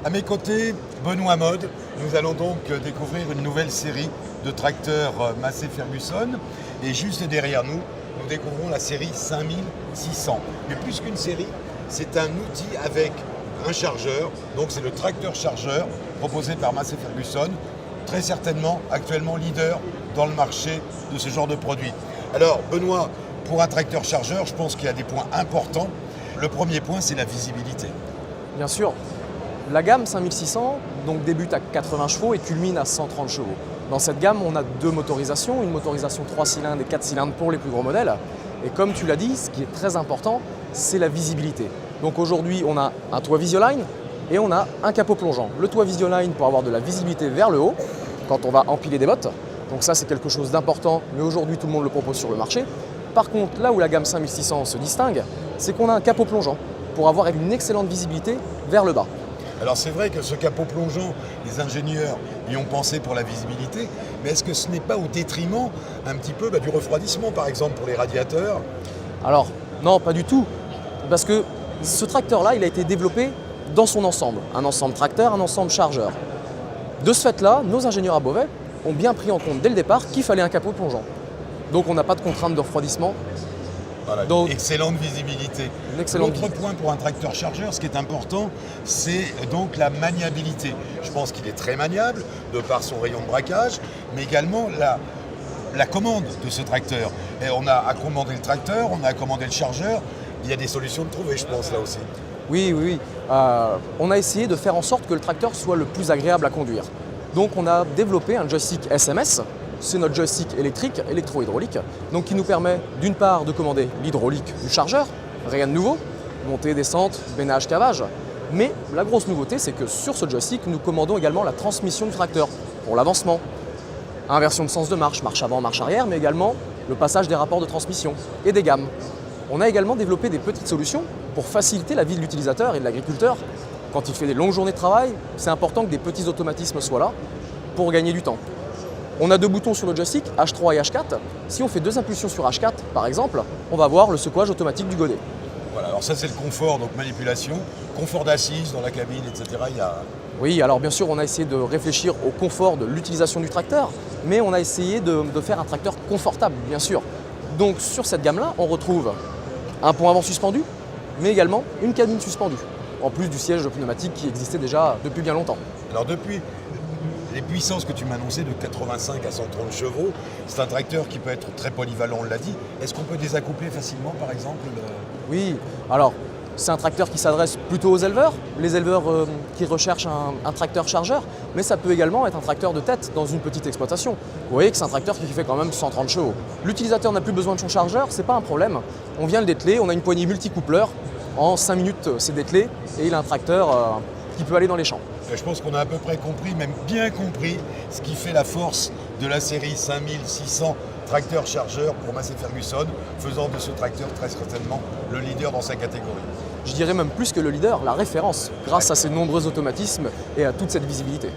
À mes côtés, Benoît Mode. Nous allons donc découvrir une nouvelle série de tracteurs Massey Ferguson. Et juste derrière nous, nous découvrons la série 5600. Mais plus qu'une série, c'est un outil avec un chargeur. Donc c'est le tracteur chargeur proposé par Massey Ferguson. Très certainement actuellement leader dans le marché de ce genre de produit. Alors Benoît, pour un tracteur chargeur, je pense qu'il y a des points importants. Le premier point, c'est la visibilité. Bien sûr. La gamme 5600 donc, débute à 80 chevaux et culmine à 130 chevaux. Dans cette gamme, on a deux motorisations, une motorisation 3 cylindres et 4 cylindres pour les plus gros modèles. Et comme tu l'as dit, ce qui est très important, c'est la visibilité. Donc aujourd'hui, on a un toit Visioline et on a un capot plongeant. Le toit Visioline pour avoir de la visibilité vers le haut, quand on va empiler des bottes. Donc ça, c'est quelque chose d'important, mais aujourd'hui, tout le monde le propose sur le marché. Par contre, là où la gamme 5600 se distingue, c'est qu'on a un capot plongeant pour avoir une excellente visibilité vers le bas. Alors c'est vrai que ce capot plongeant, les ingénieurs y ont pensé pour la visibilité, mais est-ce que ce n'est pas au détriment un petit peu du refroidissement, par exemple, pour les radiateurs? Alors non, pas du tout, parce que ce tracteur-là, il a été développé dans son ensemble. Un ensemble tracteur, un ensemble chargeur. De ce fait-là, nos ingénieurs à Beauvais ont bien pris en compte dès le départ qu'il fallait un capot plongeant. Donc on n'a pas de contrainte de refroidissement. Voilà, Donc, excellente visibilité. L'autre point pour un tracteur chargeur, ce qui est important, c'est donc la maniabilité. Je pense qu'il est très maniable de par son rayon de braquage, mais également la commande de ce tracteur. Et on a à commander le tracteur, on a à commander le chargeur. Il y a des solutions de trouver, je pense, là aussi. Oui. On a essayé de faire en sorte que le tracteur soit le plus agréable à conduire. Donc on a développé un joystick SMS. C'est notre joystick électrique, électro-hydraulique, donc qui nous permet d'une part de commander l'hydraulique du chargeur, rien de nouveau, montée, descente, bénage, cavage. Mais la grosse nouveauté, c'est que sur ce joystick, nous commandons également la transmission du tracteur pour l'avancement, inversion de sens de marche, marche avant, marche arrière, mais également le passage des rapports de transmission et des gammes. On a également développé des petites solutions pour faciliter la vie de l'utilisateur et de l'agriculteur. Quand il fait des longues journées de travail, c'est important que des petits automatismes soient là pour gagner du temps. On a deux boutons sur le joystick, H3 et H4. Si on fait deux impulsions sur H4, par exemple, on va voir le secouage automatique du godet. Voilà, alors ça c'est le confort, donc manipulation, confort d'assise dans la cabine, etc. Oui, alors bien sûr, on a essayé de réfléchir au confort de l'utilisation du tracteur, mais on a essayé de faire un tracteur confortable, bien sûr. Donc sur cette gamme-là, on retrouve un pont avant suspendu, mais également une cabine suspendue, en plus du siège pneumatique qui existait déjà depuis bien longtemps. Alors depuis les puissances que tu m'as annoncées de 85 à 130 chevaux, c'est un tracteur qui peut être très polyvalent, on l'a dit. Est-ce qu'on peut désaccoupler facilement, par exemple Oui, alors c'est un tracteur qui s'adresse plutôt aux éleveurs, les éleveurs qui recherchent un tracteur chargeur, mais ça peut également être un tracteur de tête dans une petite exploitation. Vous voyez que c'est un tracteur qui fait quand même 130 chevaux. L'utilisateur n'a plus besoin de son chargeur, c'est pas un problème. On vient le dételer, on a une poignée multicoupleur, en 5 minutes c'est dételé et il a un tracteur qui peut aller dans les champs. Je pense qu'on a à peu près compris, même bien compris, ce qui fait la force de la série 5600 tracteurs chargeurs pour Massey Ferguson, faisant de ce tracteur très certainement le leader dans sa catégorie. Je dirais même plus que le leader, la référence, grâce à ses nombreux automatismes et à toute cette visibilité.